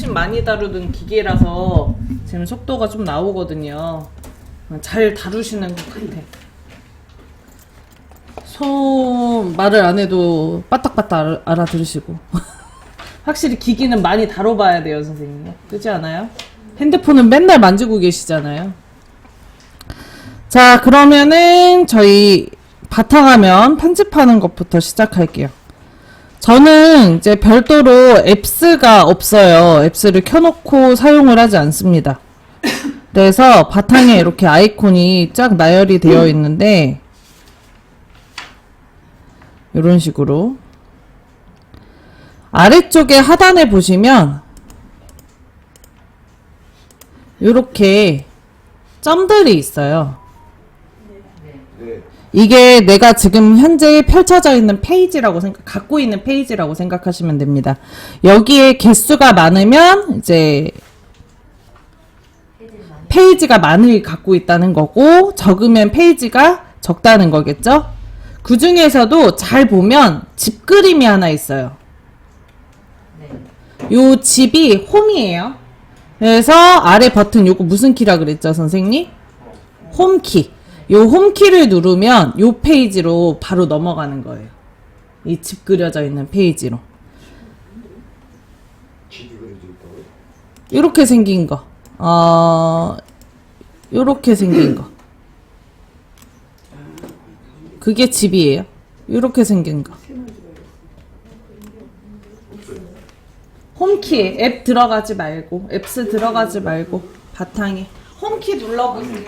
손님 많이 다루던 기계라서 지금 속도가 좀 나오거든요. 잘 다루시는 것 같아. 말을 안 해도 빠딱빠딱 알아들으시고. 확실히 기기는 많이 다뤄봐야 돼요, 선생님. 그렇지 않아요? 핸드폰은 맨날 만지고 계시잖아요. 자, 그러면은 저희 바탕화면 편집하는 것부터 시작할게요. 저는 이제 별도로 앱스가 없어요. 앱스를 켜놓고 사용을 하지 않습니다. 그래서 바탕에 이렇게 아이콘이 쫙 나열이 되어 있는데 이런 식으로 아래쪽에 하단에 보시면 이렇게 점들이 있어요. 이게 내가 지금 현재 펼쳐져 있는 페이지라고 갖고 있는 페이지라고 생각하시면 됩니다. 여기에 개수가 많으면 이제 페이지가 많이 갖고 있다는 거고, 적으면 페이지가 적다는 거겠죠? 그 중에서도 잘 보면 집 그림이 하나 있어요. 요 집이 홈이에요. 그래서 아래 버튼 요거 무슨 키라 그랬죠, 선생님? 홈키. 요 홈키를 누르면 요 페이지로 바로 넘어가는 거예요. 이 집 그려져 있는 페이지로. 요렇게 생긴 거. 요렇게 생긴 거. 그게 집이에요. 요렇게 생긴 거. 홈키. 앱 들어가지 말고, 앱스 들어가지 말고, 바탕에. 홈키 눌러보세요.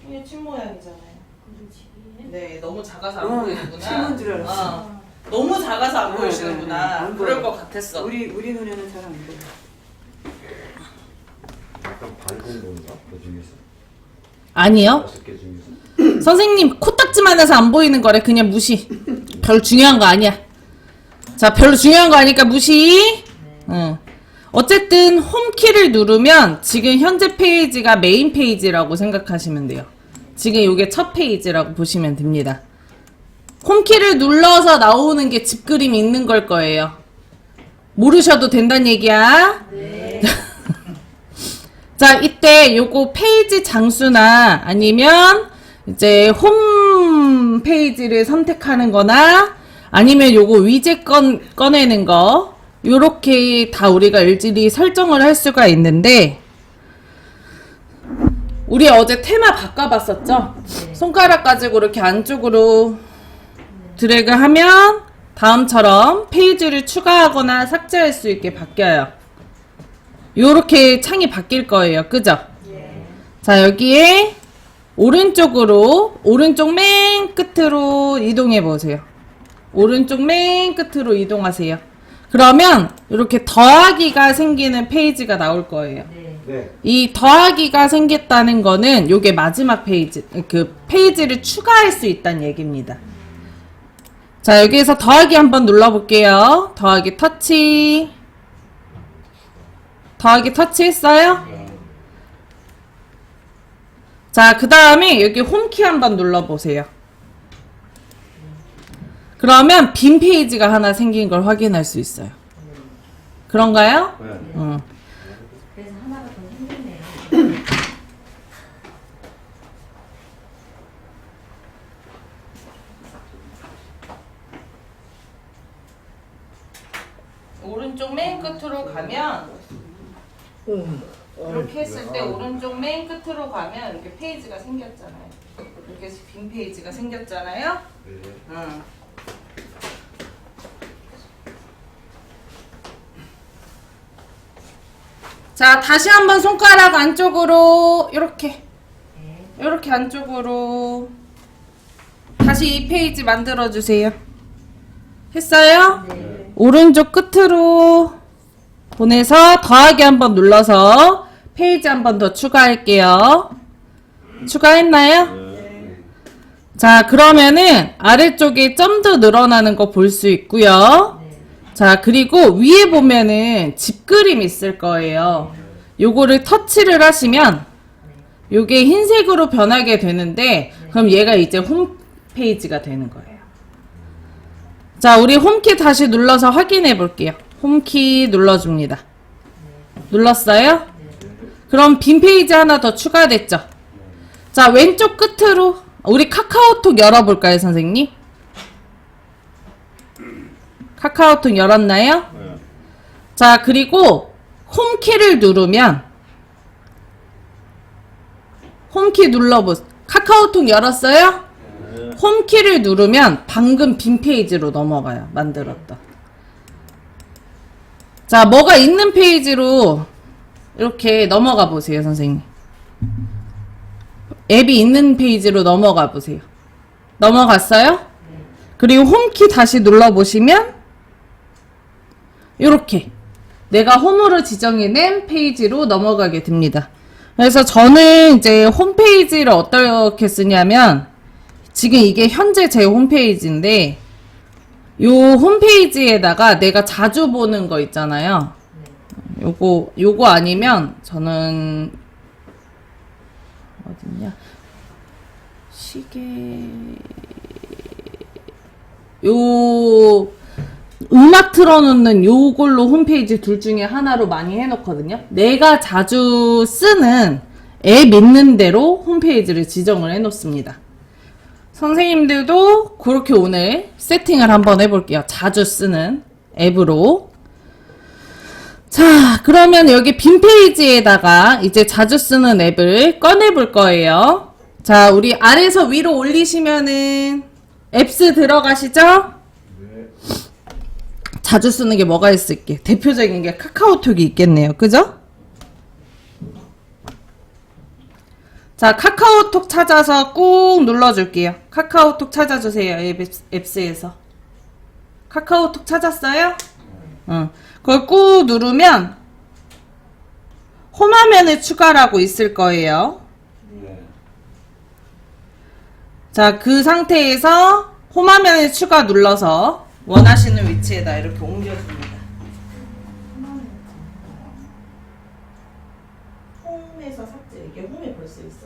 이게 집 모양이잖아요. 네, 너무 작아서 안 보이는구나. 집인 줄 알았어. 너무 작아서 안 보이시는구나. 안 그럴 보여. 것 같았어. 우리 눈에는 잘 안 보여. 약간 밝은 건가? 그 중에서? 아니요. 5개 중에서? 선생님, 코딱지만 해서 안 보이는 거래. 그냥 무시. 별로 중요한 거 아니야. 자, 별로 중요한 거 아니까 무시. 응. 어쨌든 홈키를 누르면 지금 현재 페이지가 메인 페이지라고 생각하시면 돼요. 지금 이게 첫 페이지라고 보시면 됩니다. 홈키를 눌러서 나오는 게 집 그림이 있는 걸 거예요. 모르셔도 된다는 얘기야. 네. 자, 이때 요거 페이지 장수나 아니면 이제 홈 페이지를 선택하는 거나 아니면 요거 위젯 꺼내는 거, 요렇게 다 우리가 일일이 설정을 할 수가 있는데, 우리 어제 테마 바꿔봤었죠? 손가락 가지고 이렇게 안쪽으로 드래그 하면 다음처럼 페이지를 추가하거나 삭제할 수 있게 바뀌어요. 요렇게 창이 바뀔 거예요. 그죠? 자, 여기에 오른쪽으로, 오른쪽 맨 끝으로 이동해 보세요. 오른쪽 맨 끝으로 이동하세요. 그러면 이렇게 더하기가 생기는 페이지가 나올 거예요. 네. 이 더하기가 생겼다는 거는 요게 마지막 페이지, 그 페이지를 추가할 수 있다는 얘기입니다. 자, 여기에서 더하기 한번 눌러볼게요. 더하기 터치. 더하기 터치 했어요? 자, 그 다음에 여기 홈키 한번 눌러보세요. 그러면 빈 페이지가 하나 생긴 걸 확인할 수 있어요. 그런가요? 네. 응. 그래서 하나가 더 생겼네요. 오른쪽 맨 끝으로 가면 이렇게 했을 때 오른쪽 맨 끝으로 가면 이렇게 페이지가 생겼잖아요. 이렇게 빈 페이지가 생겼잖아요. 네. 응. 자, 다시 한번 손가락 안쪽으로 이렇게 안쪽으로 다시 이 페이지 만들어 주세요. 했어요? 네. 오른쪽 끝으로 보내서 더하기 한번 눌러서 페이지 한번 더 추가할게요. 추가했나요? 네. 자, 그러면은 아래쪽에 점도 늘어나는 거 볼 수 있고요. 자, 그리고 위에 보면은 집 그림 있을 거예요. 요거를 터치를 하시면 요게 흰색으로 변하게 되는데, 그럼 얘가 이제 홈페이지가 되는 거예요. 자, 우리 홈키 다시 눌러서 확인해 볼게요. 홈키 눌러줍니다. 눌렀어요? 그럼 빈 페이지 하나 더 추가됐죠? 자, 왼쪽 끝으로 우리 카카오톡 열어볼까요, 선생님? 카카오톡 열었나요? 네. 자, 그리고 홈키를 누르면 홈키 눌러보세요. 카카오톡 열었어요? 네. 홈키를 누르면 방금 빈 페이지로 넘어가요. 만들었다. 자, 뭐가 있는 페이지로 이렇게 넘어가 보세요, 선생님. 앱이 있는 페이지로 넘어가 보세요. 넘어갔어요? 그리고 홈키 다시 눌러보시면 이렇게 내가 홈으로 지정해낸 페이지로 넘어가게 됩니다. 그래서 저는 이제 홈페이지를 어떻게 쓰냐면 지금 이게 현재 제 홈페이지인데 요 홈페이지에다가 내가 자주 보는 거 있잖아요. 요거 아니면 저는 어딨냐? 시계 요 음악 틀어놓는 요걸로 홈페이지 둘 중에 하나로 많이 해놓거든요. 내가 자주 쓰는 앱 있는 대로 홈페이지를 지정을 해놓습니다. 선생님들도 그렇게 오늘 세팅을 한번 해볼게요. 자주 쓰는 앱으로. 자, 그러면 여기 빈 페이지에다가 이제 자주 쓰는 앱을 꺼내볼 거예요. 자, 우리 아래에서 위로 올리시면은 앱스 들어가시죠? 네. 자주 쓰는 게 뭐가 있을게? 대표적인 게 카카오톡이 있겠네요. 그죠? 자, 카카오톡 찾아서 꾹 눌러줄게요. 카카오톡 찾아주세요. 앱스에서. 카카오톡 찾았어요? 응. 그걸 꾹 누르면 홈화면에 추가라고 있을 거예요. 네. 자, 그 상태에서 홈화면에 추가 눌러서 원하시는 위치에다 이렇게 옮겨줍니다. 홈에서 삭제. 이게 홈에 벌써 있어.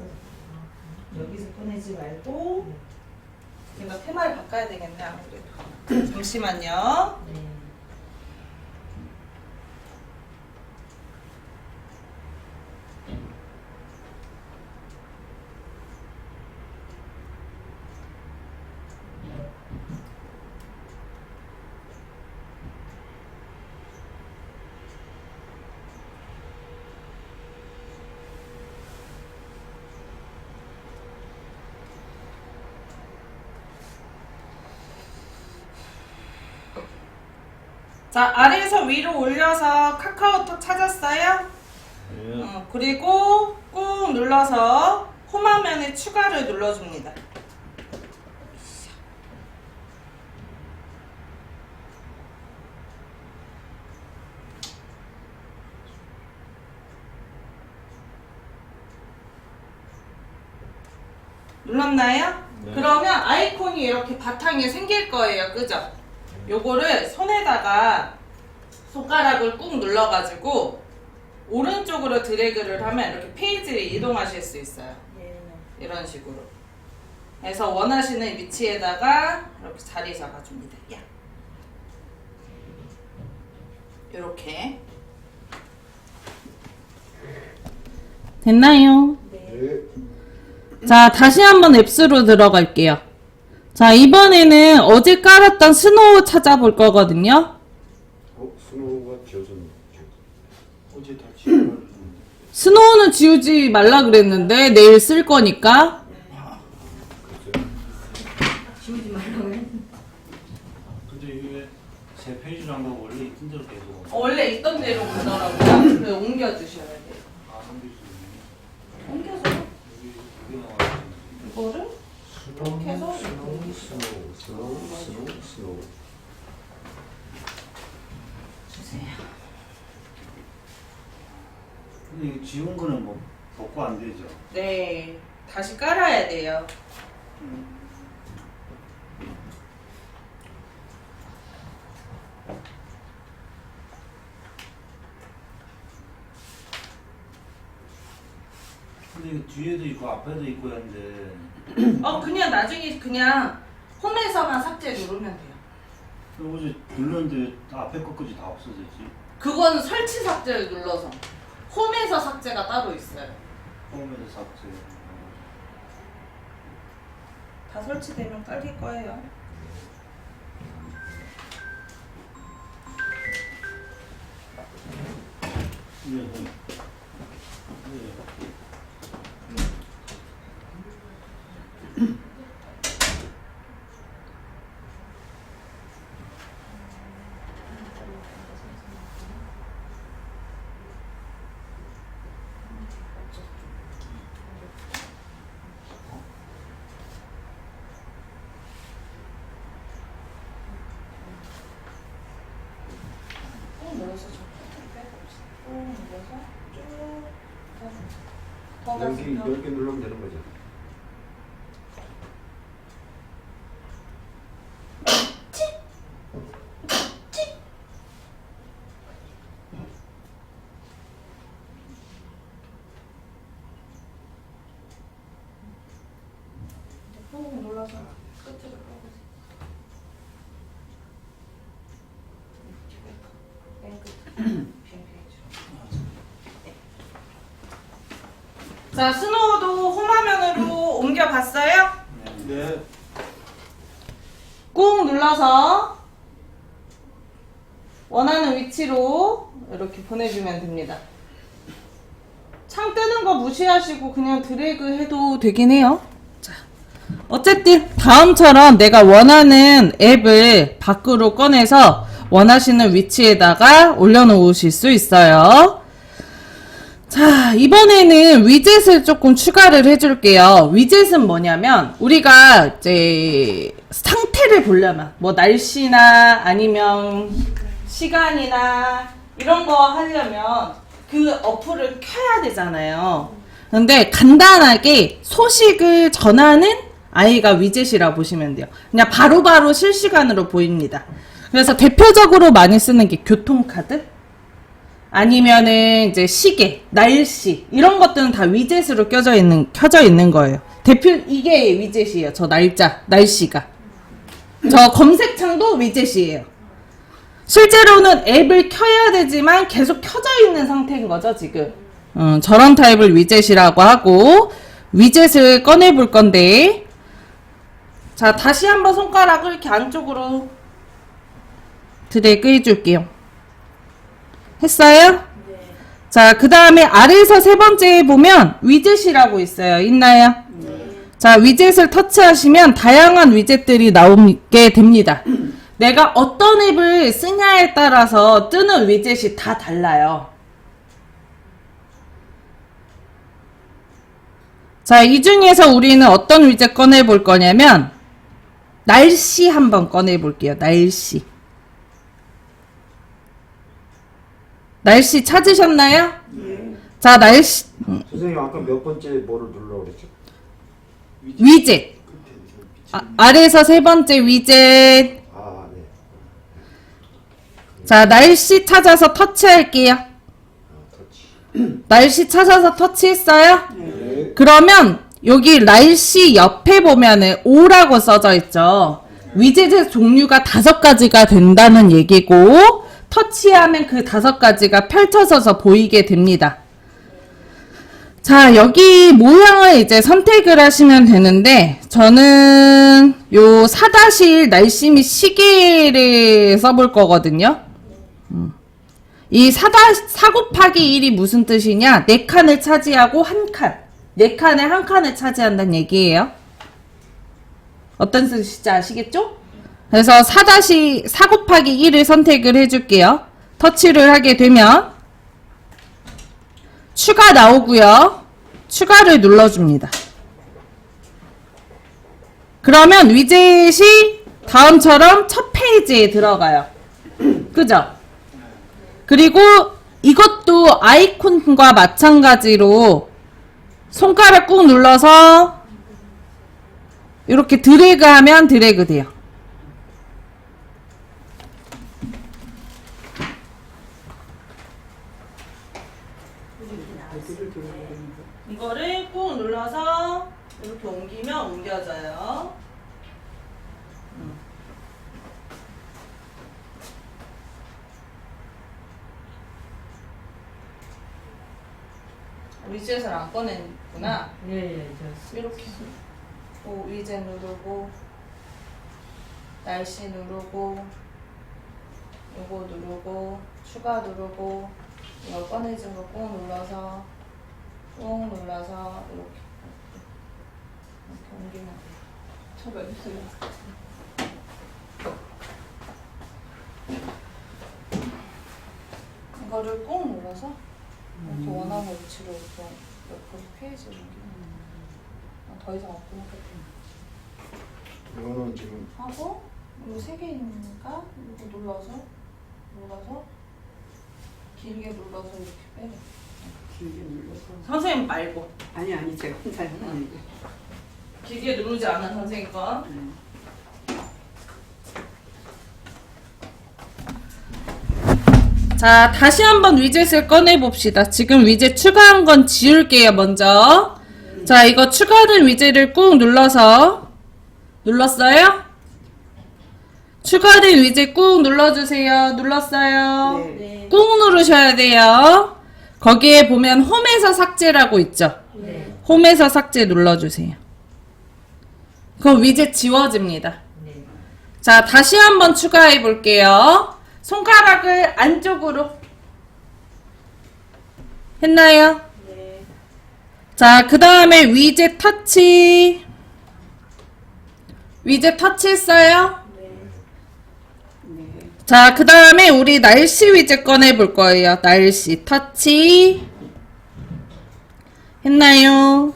여기서 꺼내지 말고. 제가 테마를 바꿔야 되겠네, 아무래도. 잠시만요. 자, 아래에서 위로 올려서 카카오톡 찾았어요? 네. 그리고 꾹 눌러서 홈화면에 추가를 눌러줍니다. 눌렀나요? 네. 그러면 아이콘이 이렇게 바탕에 생길 거예요. 그죠? 요거를 손에다가 손가락을 꾹 눌러가지고 오른쪽으로 드래그를 하면 이렇게 페이지를 이동하실 수 있어요. 이런 식으로 해서 원하시는 위치에다가 이렇게 자리 잡아줍니다. 야. 이렇게 됐나요? 네. 자, 다시 한번 앱스로 들어갈게요. 자, 이번에는 어제 깔았던 스노우 찾아볼 거거든요. 스노우가 지워졌네. 어제 다 지워놨는데. 스노우는 지우지 말라 그랬는데 내일 쓸 거니까. 지우지 말라고 해. 근데 이게 새 페이지로 한 거 원래 있던 대로 계속. 원래 있던 대로 오더라고요. 그래서 옮겨주셔야 돼요. 아, 넘길 수 있네. 옮겨서 여기 두개 나와있는데. 이거를 이렇게 해서 스노우. 주세요. 근데 이거 지운 거는 뭐 복구 안 되죠? 네, 다시 깔아야 돼요. 근데 이거 뒤에도 있고 앞에도 있고 했는데 그냥 나중에 그냥 홈에서만 삭제 누르면 돼요. 어제 눌렀는데 앞에 것까지 다 없어졌지. 그거는 설치 삭제를 눌러서. 홈에서 삭제가 따로 있어요. 홈에서 삭제. 다 설치되면 깔릴 거예요. 네. 네. 넓게 누르면 되는 거죠. 꾹 눌러서 끝으로 꺼보세요. 자, 스노우도 홈화면으로 옮겨봤어요? 네. 꾹 눌러서 원하는 위치로 이렇게 보내주면 됩니다. 창 뜨는 거 무시하시고 그냥 드래그 해도 되긴 해요. 자, 어쨌든 다음처럼 내가 원하는 앱을 밖으로 꺼내서 원하시는 위치에다가 올려놓으실 수 있어요. 자, 이번에는 위젯을 조금 추가를 해줄게요. 위젯은 뭐냐면 우리가 이제 상태를 보려면 뭐 날씨나 아니면 시간이나 이런 거 하려면 그 어플을 켜야 되잖아요. 근데 간단하게 소식을 전하는 아이가 위젯이라 보시면 돼요. 그냥 바로바로 실시간으로 보입니다. 그래서 대표적으로 많이 쓰는 게 교통카드 아니면은 이제 시계, 날씨 이런 것들은 다 위젯으로 켜져 있는 거예요. 이게 위젯이에요. 저 날씨가. 저 검색창도 위젯이에요. 실제로는 앱을 켜야 되지만 계속 켜져 있는 상태인 거죠, 지금. 저런 타입을 위젯이라고 하고 위젯을 꺼내 볼 건데 자, 다시 한번 손가락을 이렇게 안쪽으로 드래그 해줄게요. 했어요? 네. 자, 그 다음에 아래에서 세 번째에 보면 위젯이라고 있어요. 있나요? 네. 자, 위젯을 터치하시면 다양한 위젯들이 나오게 됩니다. 내가 어떤 앱을 쓰냐에 따라서 뜨는 위젯이 다 달라요. 자, 이 중에서 우리는 어떤 위젯 꺼내볼 거냐면 날씨 한번 꺼내볼게요. 날씨 찾으셨나요? 네. 자, 날씨 선생님 아까 몇 번째 뭐를 눌러 그랬죠? 위젯. 아래에서 세 번째 위젯. 아, 네. 자, 날씨 찾아서 터치할게요. 터치. 날씨 찾아서 터치했어요? 네. 그러면 여기 날씨 옆에 보면은 O라고 써져 있죠. 위젯의 종류가 5가지가 된다는 얘기고 터치하면 그 5가지가 펼쳐져서 보이게 됩니다. 자, 여기 모양을 이제 선택을 하시면 되는데 저는 요 4-1 날씨 및 시계를 써볼 거거든요. 이 4 곱하기 1이 무슨 뜻이냐? 4칸을 차지하고 1칸. 4칸에 1칸을 차지한다는 얘기예요. 어떤 뜻인지 아시겠죠? 그래서 4 곱하기 1을 선택을 해줄게요. 터치를 하게 되면 추가 나오고요. 추가를 눌러줍니다. 그러면 위젯이 다음처럼 첫 페이지에 들어가요. 그죠? 그리고 이것도 아이콘과 마찬가지로 손가락 꾹 눌러서 이렇게 드래그하면 드래그 돼요. 이거를 꾹 눌러서 이렇게 옮기면 옮겨져요. 위젯을 안 꺼냈구나. 네, 이렇게 위젯 누르고 날씨 누르고 요거 누르고 추가 누르고 이거 꺼내진 거 꾹 눌러서 이렇게 옮기면 쳐봐주세요. 이거를 꾹 눌러서 이렇게 원하는 위치로 이렇게 옆으로 페이지를 옮기면 더 이상 없구나. 이거는 지금 하고 이거 3개 있으니까 이거 눌러서 길게 눌러서 이렇게 빼요. 길게 눌러서. 선생님 말고 아니 제가 혼자 하는 게. 길게 누르지 않은 선생님 거. 자, 다시 한번 위젯을 꺼내봅시다. 지금 위젯 추가한 건 지울게요, 먼저. 자, 이거 추가된 위젯을 꾹 눌러서 눌렀어요? 추가된 위젯 꾹 눌러주세요. 눌렀어요? 네. 네. 꾹 누르셔야 돼요. 거기에 보면 홈에서 삭제라고 있죠? 네. 홈에서 삭제 눌러주세요. 그럼 위젯 지워집니다. 네. 자, 다시 한번 추가해 볼게요. 손가락을 안쪽으로 했나요? 네. 자, 그 다음에 위젯 터치. 위젯 터치 했어요? 네. 네. 자, 그 다음에 우리 날씨 위젯 꺼내 볼 거예요. 날씨 터치. 했나요?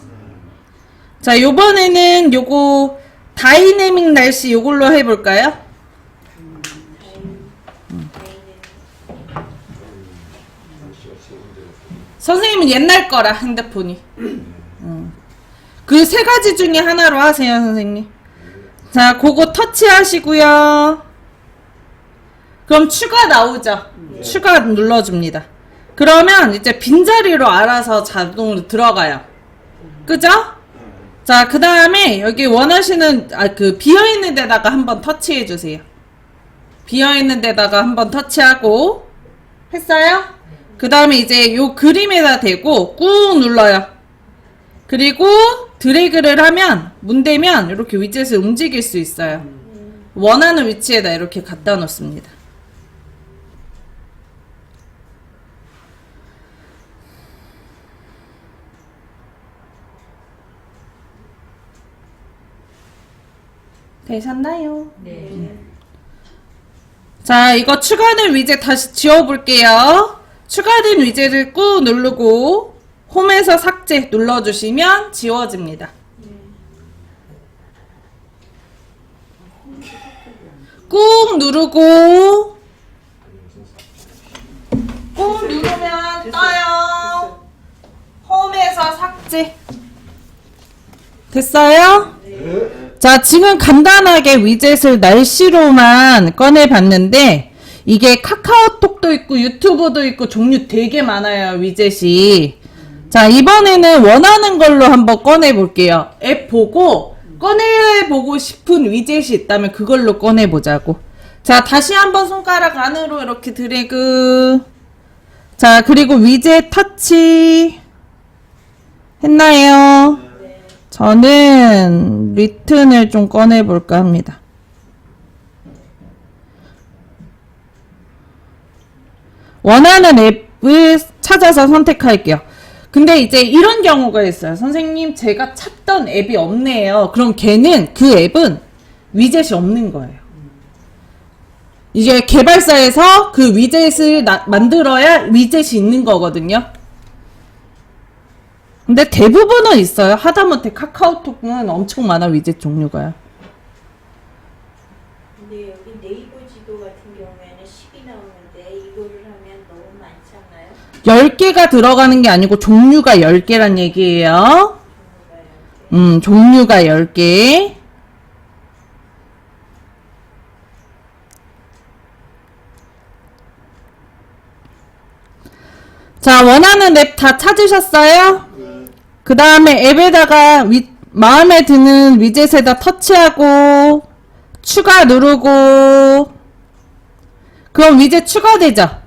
자, 요번에는 요거 다이내믹 날씨 요걸로 해볼까요? 선생님은 옛날 거라 핸드폰이. 그 3가지 중에 하나로 하세요, 선생님. 자, 그거 터치하시고요. 그럼 추가 나오죠? 추가 눌러줍니다. 그러면 이제 빈자리로 알아서 자동으로 들어가요. 그죠? 자, 그 다음에 여기 원하시는 그 비어있는 데다가 한번 터치해주세요. 비어있는 데다가 한번 터치하고 했어요? 그 다음에 이제 요 그림에다 대고 꾹 눌러요. 그리고 드래그를 하면 문대면 이렇게 위젯을 움직일 수 있어요. 원하는 위치에다 이렇게 갖다 놓습니다. 되셨나요? 네. 자, 이거 추가된 위젯 다시 지워볼게요. 추가된 위젯을 꾹 누르고 홈에서 삭제 눌러주시면 지워집니다. 꾹 누르고 꾹 누르면 떠요. 홈에서 삭제. 됐어요? 자, 지금 간단하게 위젯을 날씨로만 꺼내봤는데 이게 카카오톡도 있고 유튜브도 있고 종류 되게 많아요, 위젯이. 자, 이번에는 원하는 걸로 한번 꺼내볼게요. 앱 보고 꺼내보고 싶은 위젯이 있다면 그걸로 꺼내보자고. 자, 다시 한번 손가락 안으로 이렇게 드래그. 자, 그리고 위젯 터치 했나요? 저는 리튼을 좀 꺼내볼까 합니다. 원하는 앱을 찾아서 선택할게요. 근데 이제 이런 경우가 있어요. 선생님, 제가 찾던 앱이 없네요. 그럼 걔는 그 앱은 위젯이 없는 거예요. 이게 개발사에서 그 위젯을 만들어야 위젯이 있는 거거든요. 근데 대부분은 있어요. 하다못해 카카오톡은 엄청 많아, 위젯 종류가요. 근데 여기 네이버 지도 같은 경우에는 10이 나오는데 이거를 하면 너무 많지 않나요? 10개가 들어가는 게 아니고 종류가 10개란 얘기예요. 종류가 10개. 자, 원하는 앱 다 찾으셨어요? 그 다음에 앱에다가 마음에 드는 위젯에다 터치하고 추가 누르고 그럼 위젯 추가되죠?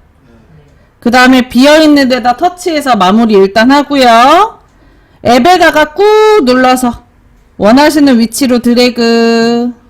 그 다음에 비어있는 데다 터치해서 마무리 일단 하고요. 앱에다가 꾹 눌러서 원하시는 위치로 드래그.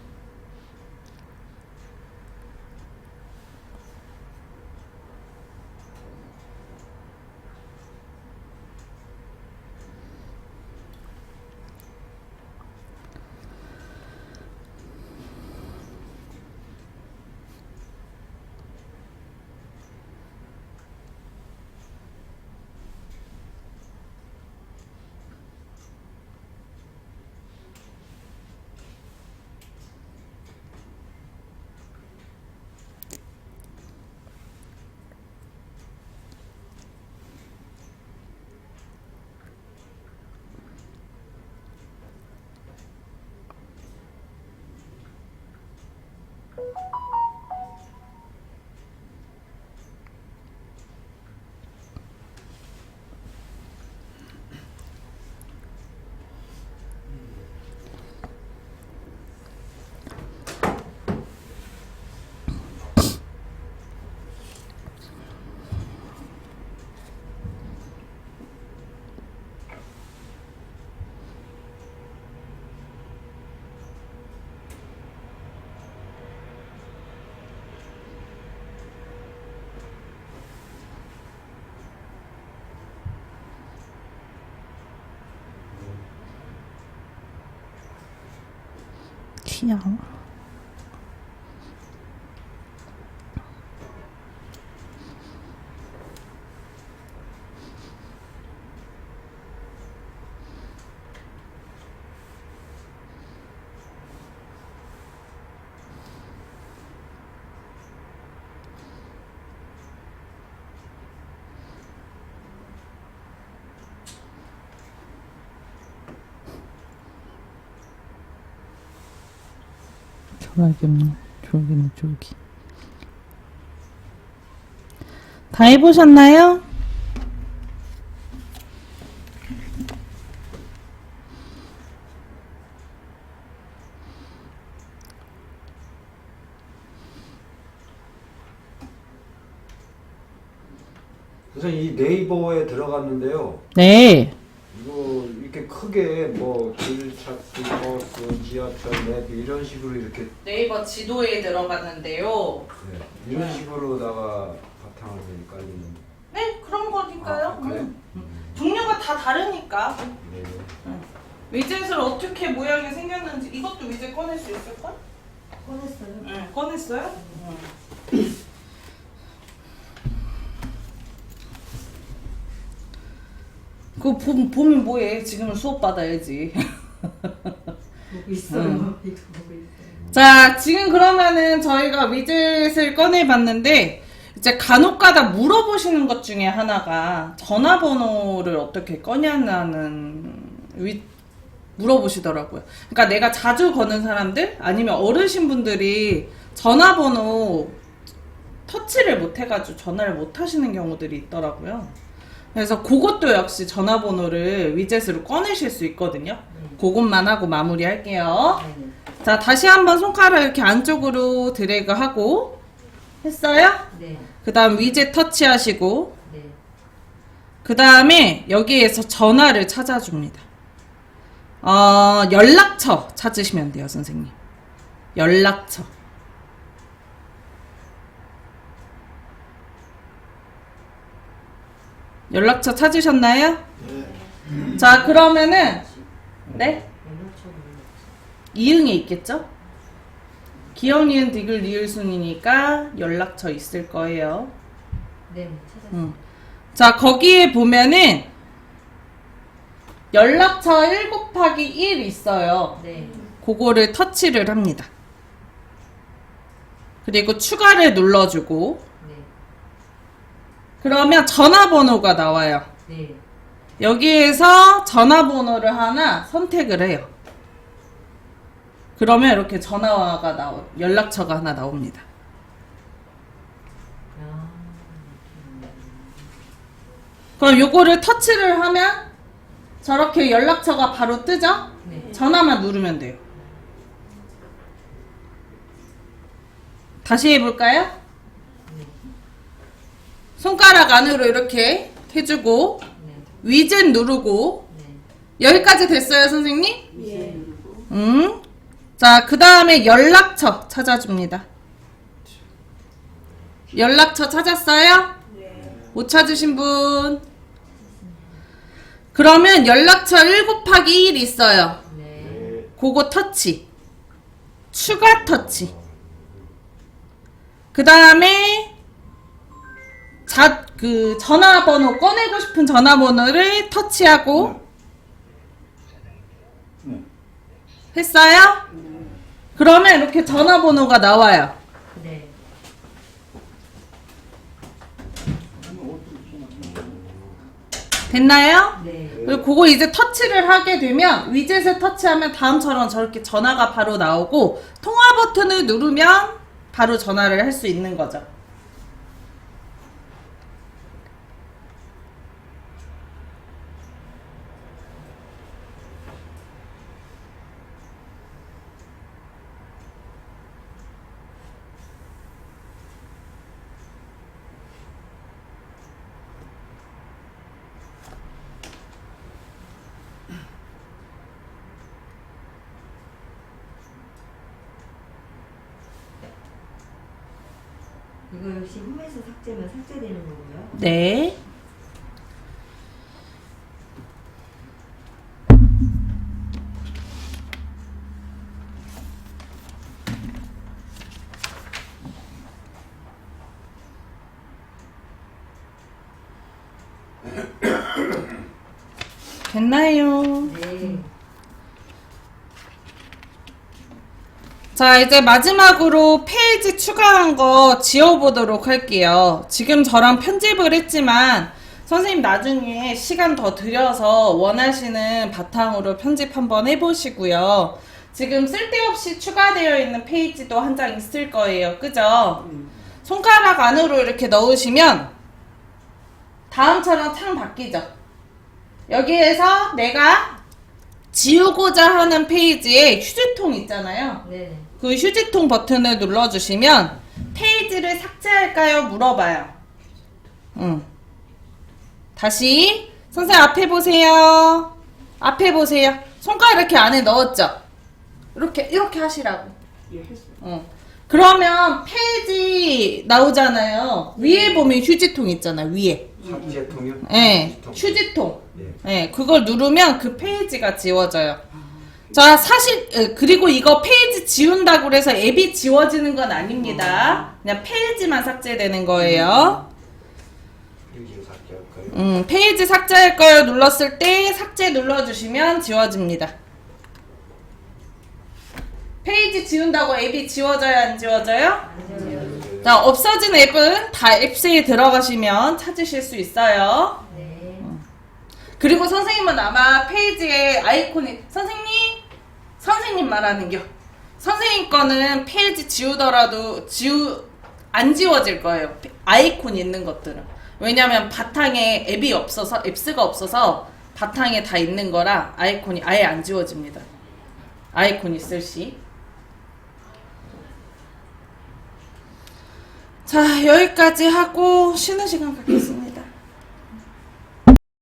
귀여워. 졸기는 졸기. 다 해보셨나요? 선생님 이 네이버에 들어갔는데요. 네. 이거 이렇게 크게 뭐 길찾기, 버스, 지하철, 맵 이런 식으로 이렇게 네이버 지도에 들어갔는데요. 네, 이런 식으로다가 바탕을 깔리는. 네, 그런 거니까요. 아, 그래? 종류가 다 다르니까. 네. 위젯을 어떻게 모양이 생겼는지 이것도 위젯 꺼낼 수 있을걸? 꺼냈어요. 네, 꺼냈어요? 그거 보면 뭐해? 지금은 수업 받아야지. 보고 있어요. 이거 보고 있어요. 자, 지금 그러면은 저희가 위젯을 꺼내봤는데 이제 간혹가다 물어보시는 것 중에 하나가 전화번호를 어떻게 꺼냐는 물어보시더라고요. 그러니까 내가 자주 거는 사람들 아니면 어르신분들이 전화번호 터치를 못 해가지고 전화를 못 하시는 경우들이 있더라고요. 그래서 그것도 역시 전화번호를 위젯으로 꺼내실 수 있거든요. 그것만 하고 마무리 할게요. 자, 다시 한번 손가락 이렇게 안쪽으로 드래그 하고 했어요? 네. 그 다음 위젯 터치하시고 네. 그 다음에 여기에서 전화를 찾아줍니다. 연락처 찾으시면 돼요, 선생님. 연락처. 연락처 찾으셨나요? 네. 자, 그러면은 네? 이응에 있겠죠? 기억, 니은, 디귿, 리을 순이니까 연락처 있을 거예요. 네, 찾았어요. 자, 거기에 보면은 연락처 1 곱하기 1 있어요. 네. 그거를 터치를 합니다. 그리고 추가를 눌러주고 네. 그러면 전화번호가 나와요. 네. 여기에서 전화번호를 하나 선택을 해요. 그러면 이렇게 전화가 연락처가 하나 나옵니다. 아. 그럼 요거를 터치를 하면 저렇게 연락처가 바로 뜨죠? 네. 전화만 누르면 돼요. 다시 해볼까요? 손가락 안으로 이렇게 해주고 네. 위젯 누르고 네. 여기까지 됐어요, 선생님? 예. 자, 그 다음에 연락처 찾아줍니다. 연락처 찾았어요? 네. 못 찾으신 분? 그러면 연락처 1 곱하기 1 있어요. 네. 네. 그거 터치. 추가 터치. 그 다음에 그 전화번호 꺼내고 싶은 전화번호를 터치하고 네. 했어요? 그러면 이렇게 전화번호가 나와요. 네. 됐나요? 네. 그리고 그거 이제 터치를 하게 되면 위젯에 터치하면 다음처럼 저렇게 전화가 바로 나오고 통화 버튼을 누르면 바로 전화를 할 수 있는 거죠. 이거 역시 홈에서 삭제면 삭제되는 거고요. 네. 됐나요? 네. 자, 이제 마지막으로 페이지 추가한 거 지워보도록 할게요. 지금 저랑 편집을 했지만 선생님 나중에 시간 더 들여서 원하시는 바탕으로 편집 한번 해보시고요. 지금 쓸데없이 추가되어 있는 페이지도 한 장 있을 거예요. 그죠? 손가락 안으로 이렇게 넣으시면 다음처럼 창 바뀌죠. 여기에서 내가 지우고자 하는 페이지에 휴지통 있잖아요. 네. 그 휴지통 버튼을 눌러주시면 페이지를 삭제할까요? 물어봐요. 다시 선생님 앞에 보세요. 앞에 보세요. 손가락 이렇게 안에 넣었죠? 이렇게 하시라고. 예, 했어요. 그러면 페이지 나오잖아요. 위에 보면 휴지통 있잖아요. 위에. 삭제통이요? 네, 휴지통. 네. 네, 그걸 누르면 그 페이지가 지워져요. 자, 사실 그리고 이거 페이지 지운다고 해서 앱이 지워지는 건 아닙니다. 그냥 페이지만 삭제되는 거예요. 페이지를 삭제할까요? 페이지 삭제할 거예요 눌렀을 때 삭제 눌러주시면 지워집니다. 페이지 지운다고 앱이 지워져요, 안 지워져요? 네. 자, 없어진 앱은 다 앱스에 들어가시면 찾으실 수 있어요. 네. 그리고 선생님은 아마 페이지에 아이콘이 선생님 말하는겨. 선생님 거는 페이지 지우더라도 안 지워질 거예요. 아이콘 있는 것들은. 왜냐면 바탕에 앱스가 없어서 바탕에 다 있는 거라 아이콘이 아예 안 지워집니다. 아이콘 있을 시. 자, 여기까지 하고 쉬는 시간 갖겠습니다.